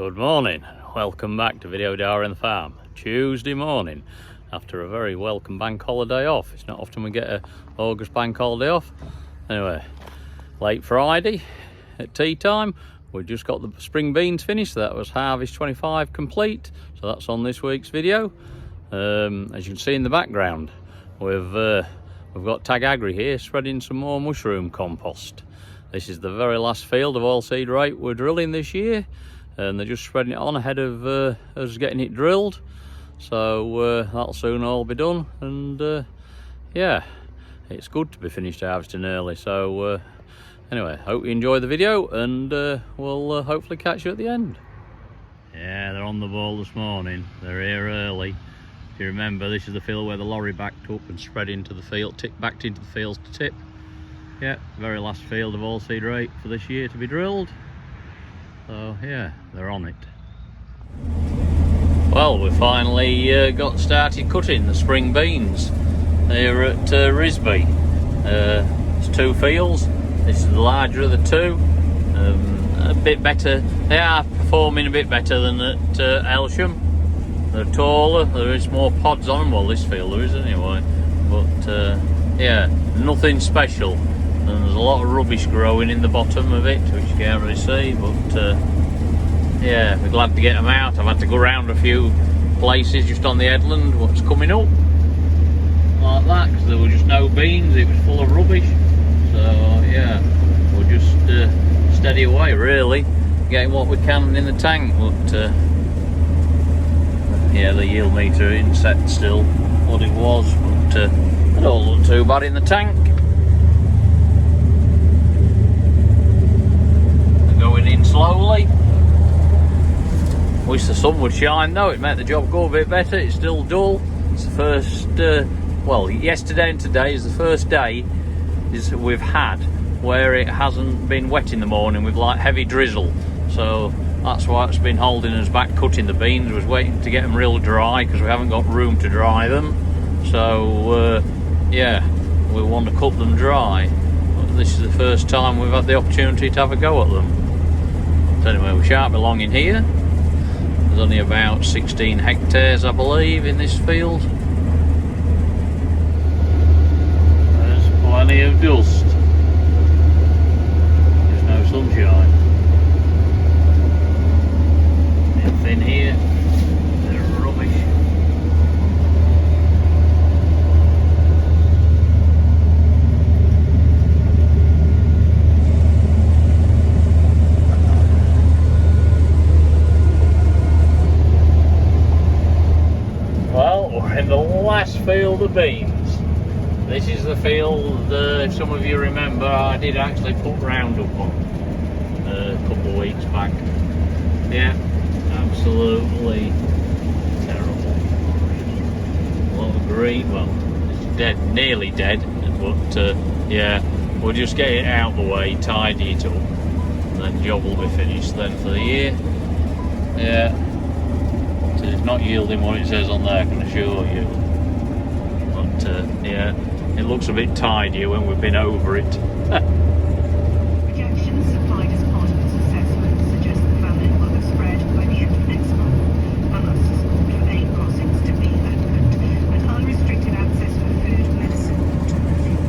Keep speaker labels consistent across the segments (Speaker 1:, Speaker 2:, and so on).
Speaker 1: Good morning, welcome back to Video Diary on the Farm. Tuesday morning after a very welcome bank holiday off. It's not often we get a August bank holiday off. Anyway, late Friday at tea time, we just got the spring beans finished. That was harvest 25 complete, so that's on this week's video. As you can see in the background, we've got Tag Agri here spreading some more mushroom compost. This is the very last field of oilseed rape we're drilling this year, and they're just spreading it on ahead of us getting it drilled. So that'll soon all be done, and yeah, it's good to be finished harvesting early. So anyway, hope you enjoy the video, and we'll hopefully catch you at the end. Yeah, they're on the ball this morning. They're here early. If you remember, this is the field where the lorry backed up and spread into the field, backed into the fields to tip. Yeah, very last field of oilseed rape for this year to be drilled. So yeah, they're on it. Well, we finally got started cutting the spring beans here at Risby. It's two fields. This is the larger of the two. A bit better. They are performing a bit better than at Elsham. They're taller. There is more pods on them. Well, this field there is anyway. But yeah, nothing special. And there's a lot of rubbish growing in the bottom of it, which you can't really see, but yeah, we're glad to get them out. I've had to go around a few places just on the headland, what's coming up, like that, because there were just no beans, it was full of rubbish. So yeah, we'll just steady away really, getting what we can in the tank, but yeah, the yield meter isn't set still what it was, but it don't look too bad in the tank. Going in slowly. Wish the sun would shine though, it made the job go a bit better. It's still dull. It's the first, well, yesterday and today is the first day we've had where it hasn't been wet in the morning with like heavy drizzle. So that's why it's been holding us back cutting the beans. Was waiting to get them real dry because we haven't got room to dry them. So yeah, we want to cut them dry. But this is the first time we've had the opportunity to have a go at them. So anyway, we shan't be long in here. There's only about 16 hectares, I believe, in this field. There's plenty of dust. There's no sunshine. It's in here. They're rubbish. In the last field of beans. This is the field, if some of you remember, I did actually put Roundup on a couple of weeks back. Yeah, absolutely terrible. A lot of green, well, it's dead, nearly dead, but yeah, we'll just get it out of the way, tidy it up, and then the job will be finished then for the year. Yeah. It's not yielding what it says on there, I can assure you. But yeah, it looks a bit tidier when we've been over it.
Speaker 2: Projections supplied as part of this assessment suggest the famine will have spread by the end of next month, and thus has called for aid crossings to be opened and unrestricted access for food, medicine, water and fuel.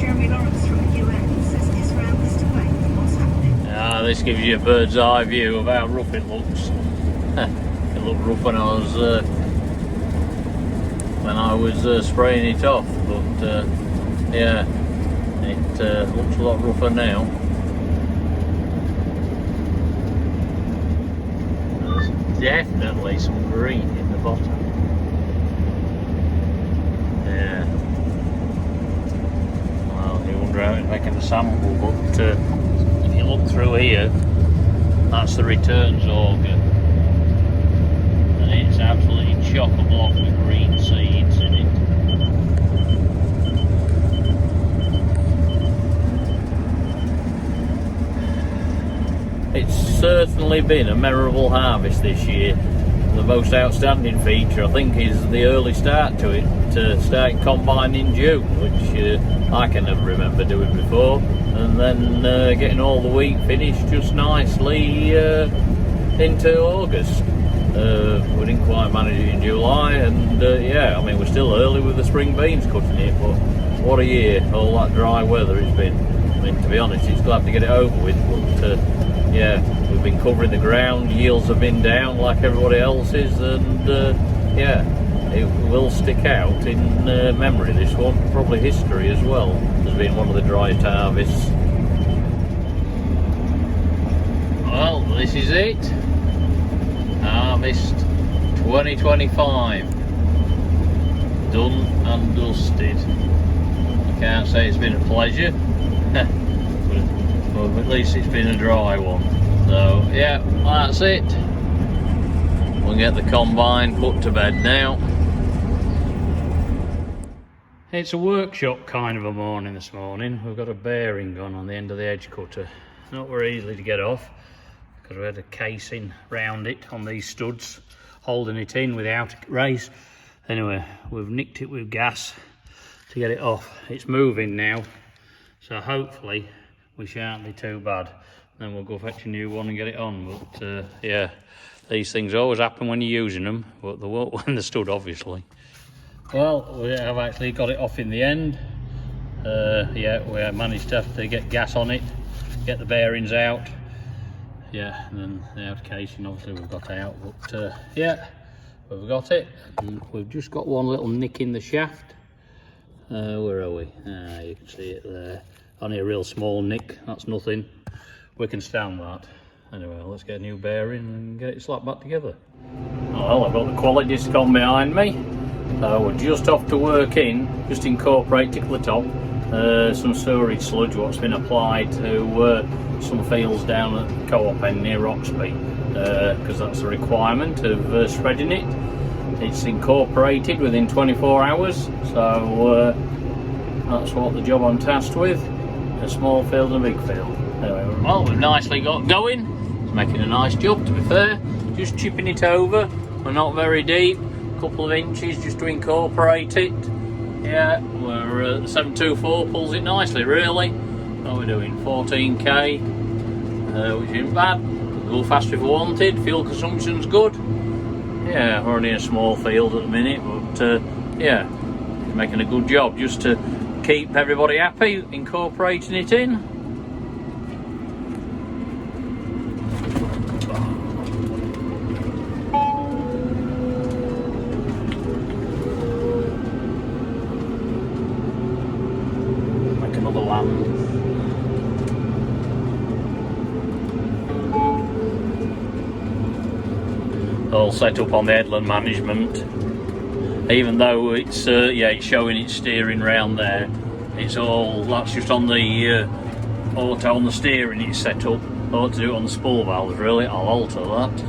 Speaker 2: Jeremy Lawrence from the UN says Israel is to blame for what's happening.
Speaker 1: This gives you a bird's eye view of how rough it looks. It looked rough when I was spraying it off, but yeah, it looks a lot rougher now. There's definitely some green in the bottom. Yeah. Well, you wonder how it's making the sample, but if you look through here, that's the returns organ. It's absolutely chock-a-block with green seeds in it. It's certainly been a memorable harvest this year. The most outstanding feature, I think, is the early start to it, to start combine in June, which I can never remember doing before, and then getting all the wheat finished just nicely into August. We didn't quite manage it in July, and yeah, I mean, we're still early with the spring beans cutting it, but what a year, all that dry weather it's been. I mean, to be honest, it's glad to get it over with, but yeah, we've been covering the ground, yields have been down like everybody else's, and yeah, it will stick out in memory, this one, probably history as well, as being one of the driest harvests. Well, this is it. Harvest 2025. Done and dusted. I can't say it's been a pleasure, but at least it's been a dry one. So, yeah, that's it. We'll get the combine put to bed now. It's a workshop kind of a morning this morning. We've got a bearing on the end of the edge cutter. Not very easily to get off, because we had a casing round it on these studs, holding it in without a race. Anyway, we've nicked it with gas to get it off. It's moving now, so hopefully we shan't be too bad. Then we'll go fetch a new one and get it on. But yeah, these things always happen when you're using them, but they won't when they're stood, obviously. Well, we have actually got it off in the end. Yeah, we have managed to get gas on it, get the bearings out. Yeah, and then the outer casing obviously we've got out, but yeah, we've got it. And we've just got one little nick in the shaft. Where are we? You can see it there. Only a real small nick, that's nothing. We can stand that. Anyway, let's get a new bearing and get it slapped back together. Well, I've got the quality disc on behind me. So we're just off to work in, just incorporate to the top, some sewerage sludge what's been applied to some fields down at the co-op end near Roxby, because that's a requirement of spreading it. It's incorporated within 24 hours, so that's what the job I'm tasked with, a small field and a big field. Anyway, well, we've nicely got going. It's making a nice job, to be fair. Just chipping it over, we're not very deep. Couple of inches just to incorporate it. Yeah, we're 724 pulls it nicely, really. What are we doing? 14k, which isn't bad. A little faster if we wanted. Fuel consumption's good. Yeah, we're only in a small field at the minute, but yeah, it's making a good job just to keep everybody happy, incorporating it in. All set up on the headland management, even though it's yeah, it's showing it's steering round there. It's all, that's just on the auto on the steering it's set up. I ought to do it on the spool valves, really. I'll alter that.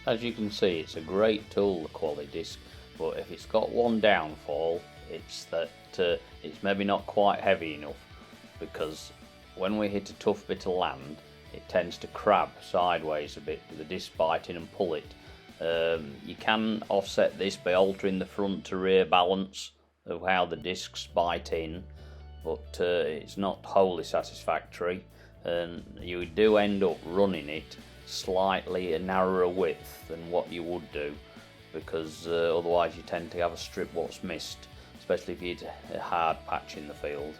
Speaker 1: As you can see, it's a great tool, the quality disc, but if it's got one downfall, it's that it's maybe not quite heavy enough, because when we hit a tough bit of land, it tends to crab sideways a bit with the disc biting and pull it. You can offset this by altering the front to rear balance of how the discs bite in, but it's not wholly satisfactory, and you do end up running it slightly a narrower width than what you would do, because otherwise you tend to have a strip what's missed, especially if you hit a hard patch in the field.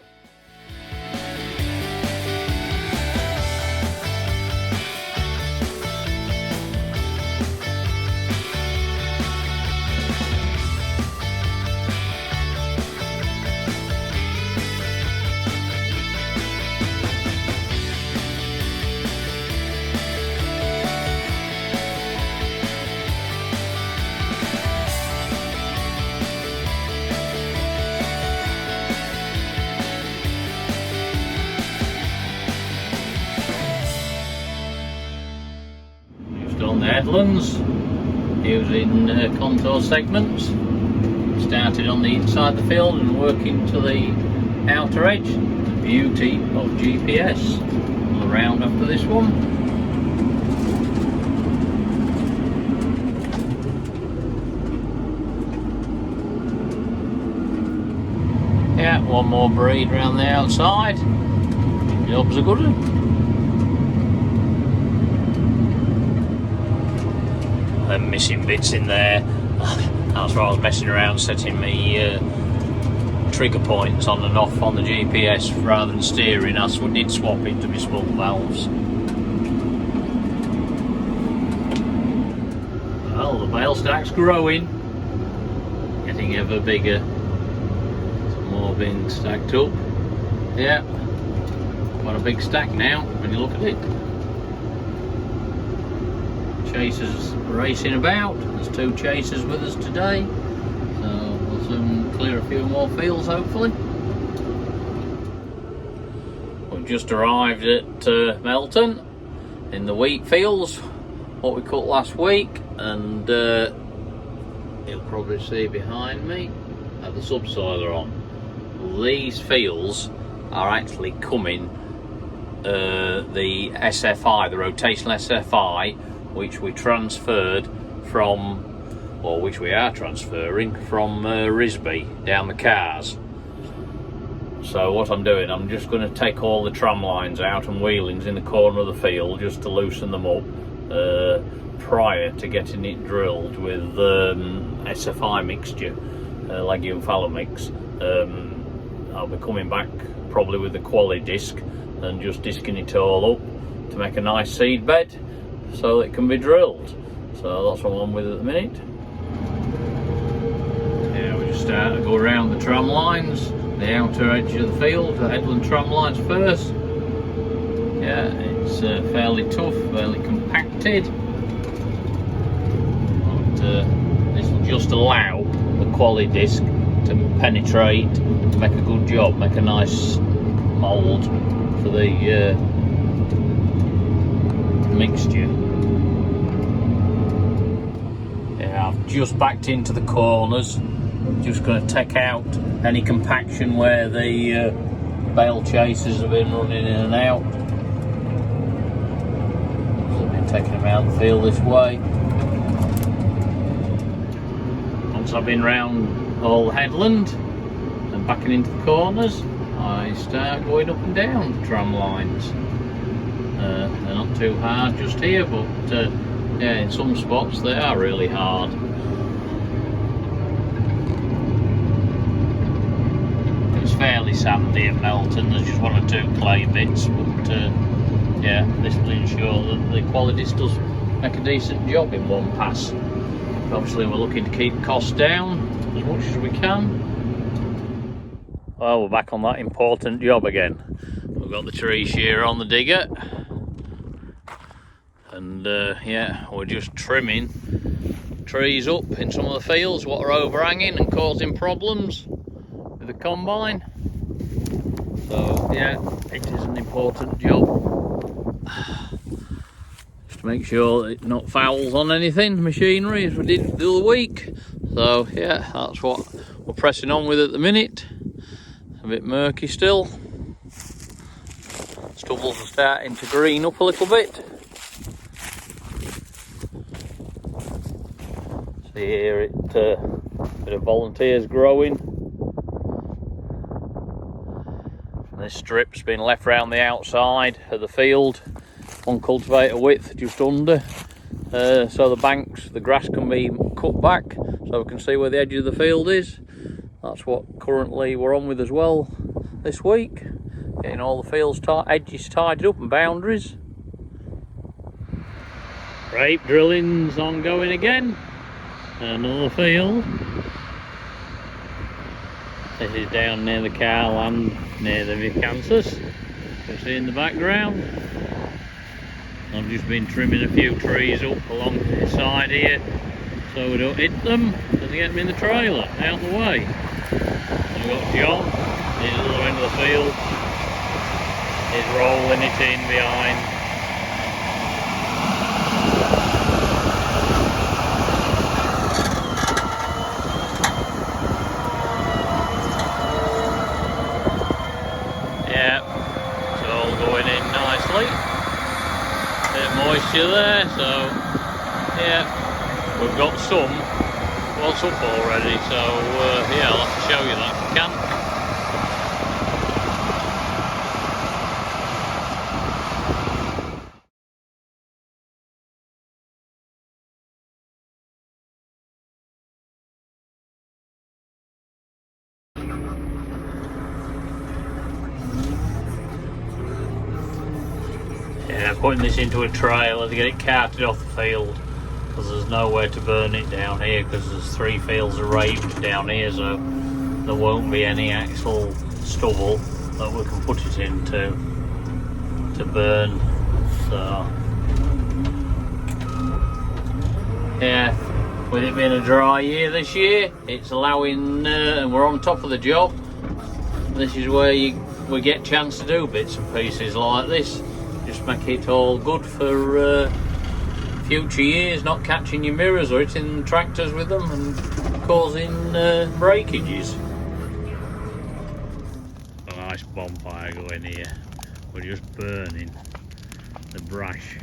Speaker 1: headlands using contour segments. Started on the inside of the field and working to the outer edge. The beauty of GPS. All around after this one. Yeah, one more breed around the outside. Job's a good one. Them missing bits in there. That's why I was messing around setting me trigger points on and off on the GPS rather than steering. I did swap it to my spool valves. Well, the bale stack's growing, getting ever bigger. Some more being stacked up. Yeah, quite a big stack now when you look at it. Chasers racing about. There's 2 chasers with us today, so we'll soon clear a few more fields hopefully. We've just arrived at Melton in the wheat fields, what we cut last week, and you'll probably see behind me the subsoiler on. These fields are actually coming the SFI, the rotational SFI, which we transferred from, or which we are transferring from Risby down the cars. So what I'm doing, I'm just going to take all the tram lines out and wheelings in the corner of the field just to loosen them up prior to getting it drilled with SFI mixture, legume fallow mix. I'll be coming back probably with the quali disc and just disking it all up to make a nice seed bed so it can be drilled. So that's what I'm on with at the minute. Yeah, we just start to go around the tram lines, the outer edge of the field, the headland tram lines first. Yeah, it's fairly tough, fairly compacted. But this will just allow the quali disc to penetrate, to make a good job, make a nice mould for the mixture. Yeah, I've just backed into the corners, just going to take out any compaction where the bale chasers have been running in and out. So I've been taking them out the field this way. Once I've been round all the headland and backing into the corners, I start going up and down the tram lines. They're not too hard just here, but yeah, in some spots they are really hard. It's fairly sandy at Melton, there's just 1 or 2 clay bits, but yeah, this will ensure that the quality does make a decent job in one pass. Obviously we're looking to keep costs down as much as we can. Well, we're back on that important job again. We've got the tree shearer on the digger, and yeah, we're just trimming trees up in some of the fields what are overhanging and causing problems with the combine. So yeah, it is an important job. Just to make sure that it not fouls on anything, machinery, as we did the other week. So yeah, that's what we're pressing on with at the minute. A bit murky still. Stubbles are starting to green up a little bit. See here, a bit of volunteers growing. And this strip's been left round the outside of the field, 1 cultivator width just under, so the banks, the grass can be cut back so we can see where the edge of the field is. That's what currently we're on with as well this week, getting all the fields edges tidied up and boundaries. Rape drilling's ongoing again. Another field. This is down near the car land, near the Vicanthus. You see in the background. I've just been trimming a few trees up along the side here so we don't hit them as they get them in the trailer out the way. We've got John, he's at the other end of the field. He's rolling it in behind. So yeah, we've got some what's up already, so yeah, I'll have to show you that if I can. Yeah, putting this into a trailer to get it carted off the field, because there's nowhere to burn it down here, because there's 3 fields of rape down here, so there won't be any actual stubble that we can put it into to burn. So yeah, with it being a dry year this year, it's allowing, and we're on top of the job, this is where we get a chance to do bits and pieces like this. Just make it all good for future years, not catching your mirrors or hitting tractors with them and causing breakages. A nice bonfire going here. We're just burning the brash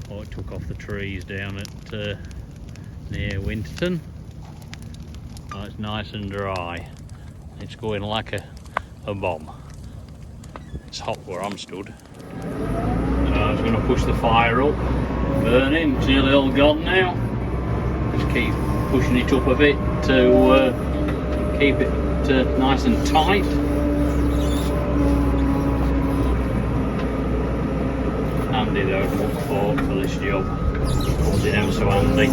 Speaker 1: what took off the trees down at near Winterton. Oh, it's nice and dry. It's going like a bomb. It's hot where I'm stood. I was going to push the fire up, burning, it's nearly all gone now. Just keep pushing it up a bit to keep it nice and tight. Handy though, muck fork for this job. Comes in ever so handy.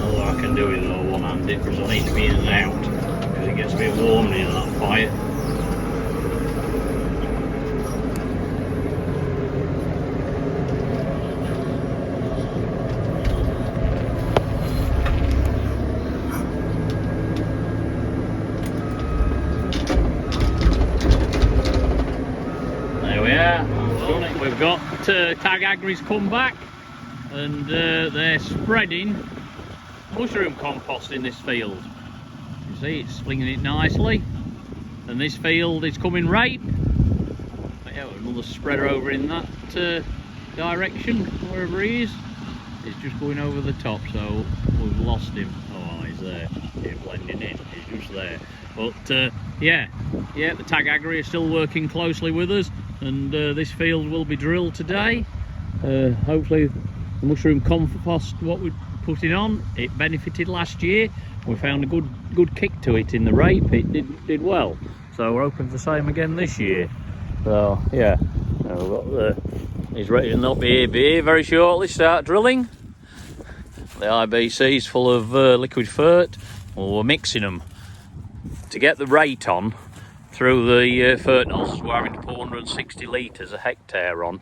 Speaker 1: All I can do is all one-handed because I need to be in and out, because it gets a bit warm near that fire. There we are. We've got Tag Agri's come back, and they're spreading mushroom compost in this field. You see, it's slinging it nicely, and this field is coming rape. But yeah, another spreader over in that direction, wherever he is. It's just going over the top, so we've lost him. Oh, he's there. He's blending in. He's just there. But yeah, the Tag Agri are still working closely with us, and this field will be drilled today. Hopefully, the mushroom compost what we putting on, it benefited last year. We found a good kick to it in the rape. It did well, so we're hoping for the same again this year. So yeah, we've got he's ready to not be here very shortly. Start drilling. The IBC's full of liquid fert. Well, we're mixing them to get the rate on through the fertilizers. We're having to put 160 litres a hectare on.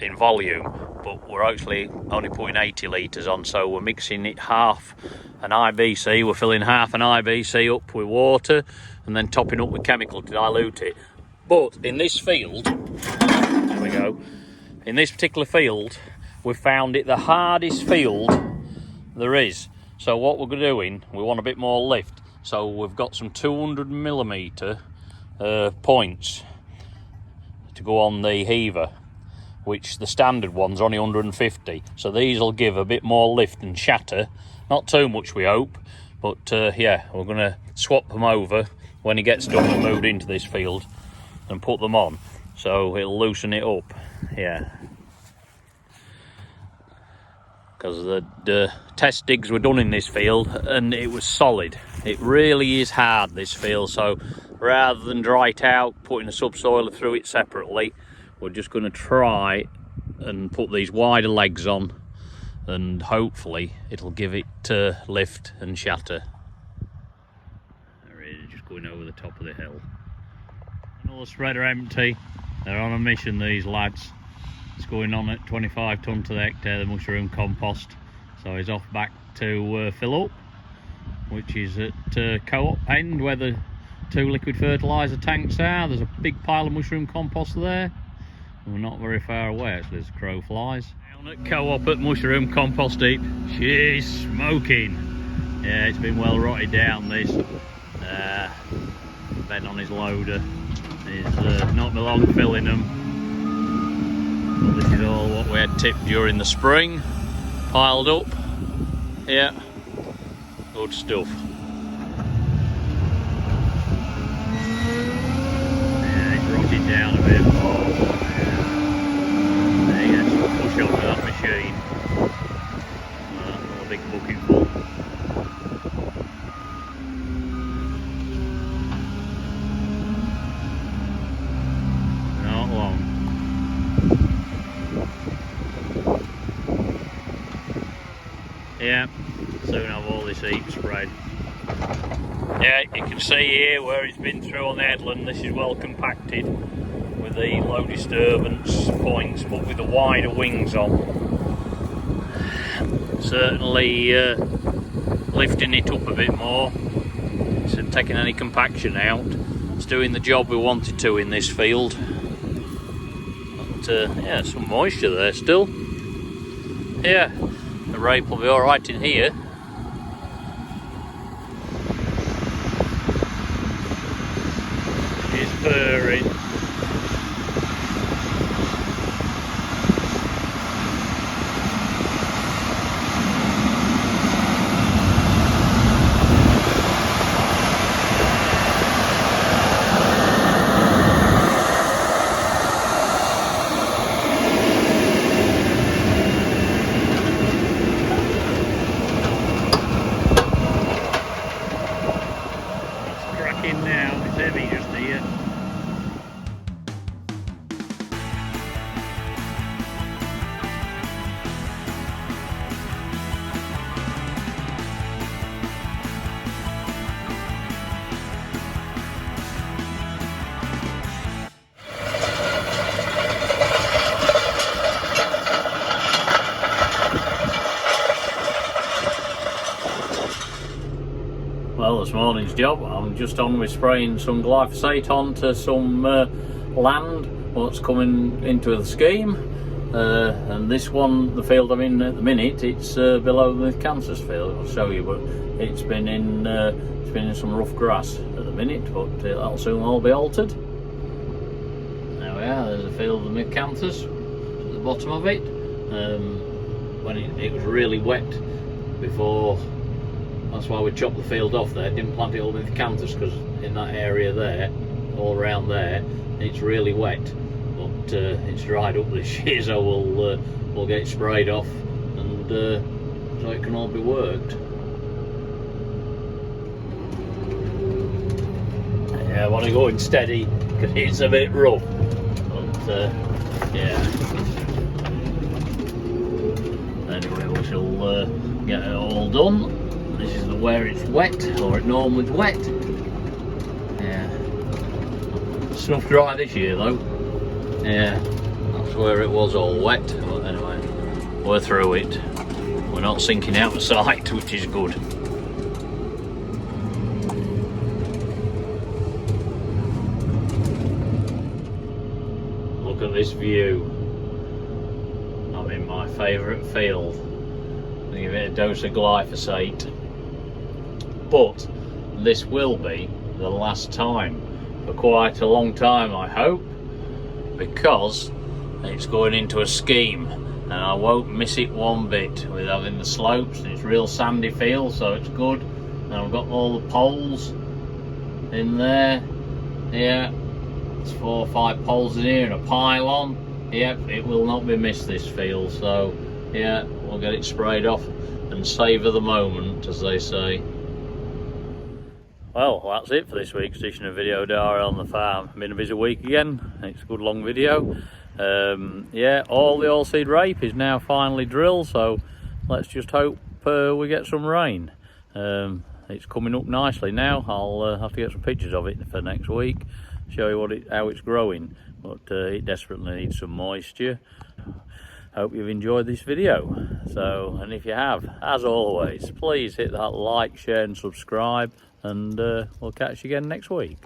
Speaker 1: In volume, but we're actually only putting 80 litres on, so we're mixing it half an IBC. We're filling half an IBC up with water and then topping up with chemical to dilute it. But in this field, there we go, in this particular field, we've found it the hardest field there is. So what we're doing, we want a bit more lift, so we've got some 200mm points to go on the heaver, which the standard one's only 150, so these will give a bit more lift and shatter. Not too much, we hope, but yeah, we're going to swap them over when he gets done and moved into this field and put them on, so it'll loosen it up. Yeah, because the test digs were done in this field and it was solid. It really is hard, this field, so rather than dry it out, putting a subsoiler through it separately, we're just going to try and put these wider legs on, and hopefully it'll give it lift and shatter. There it is, just going over the top of the hill. Another spreader empty. They're on a mission, these lads. It's going on at 25 tonne to the hectare, the mushroom compost. So he's off back to fill up, which is at Co-op end where the 2 liquid fertilizer tanks are. There's a big pile of mushroom compost there. We're not very far away actually, as the crow flies. Down at Co-op at mushroom compost heap. She's smoking. Yeah, it's been well rotted down, this. Ben on his loader. It's not long filling them. Well, this is all what we had tipped during the spring, piled up. Yeah, good stuff. Yeah, it's rotted down a bit. There you go, push up with that machine. A big bucket full. Not long. Yeah, soon have all this heap spread. Yeah, you can see here where it's been through on the headland. This is well compacted with the low disturbance points, but with the wider wings on. Certainly lifting it up a bit more. It's taking any compaction out. It's doing the job we wanted to in this field. But yeah, some moisture there still. Yeah, the rape will be alright in here. It's purring. Now, it's heavy just here. Well, this morning's job, I'm just on with spraying some glyphosate onto some land what's coming into the scheme, and this one, the field I'm in at the minute, it's below the Kansas field. I'll show you, but it's been in some rough grass at the minute, but that'll soon all be altered. There we are. There's a field of mid-Kansas at the bottom of it. When it was really wet before. That's why we chopped the field off there, didn't plant it all with Kansas, because in that area there, all around there, it's really wet. But it's dried up this year, so we'll get it sprayed off, and so it can all be worked. Yeah, I want to go in steady because it's a bit rough. But yeah. Anyway, we shall get it all done. This is where it's wet, or it normally is wet. Yeah. Snuff dry this year though. Yeah, that's where it was all wet. But anyway, we're through it. We're not sinking out of sight, which is good. Look at this view. I'm in my favourite field. I'll give it a dose of glyphosate. But this will be the last time for quite a long time, I hope, because it's going into a scheme and I won't miss it one bit with having the slopes. It's real sandy field, so it's good. And I've got all the poles in there. Yeah, there's 4 or 5 poles in here and a pylon. Yep, it will not be missed, this field. So yeah, we'll get it sprayed off and savour the moment, as they say. Well, that's it for this week's edition of Video Diary on the Farm. Been a busy week again. It's a good long video. Yeah, all the oilseed rape is now finally drilled, so let's just hope we get some rain. It's coming up nicely now. I'll have to get some pictures of it for next week, show you how it's growing, but it desperately needs some moisture. Hope you've enjoyed this video. So, and if you have, as always, please hit that like, share and subscribe, and we'll catch you again next week.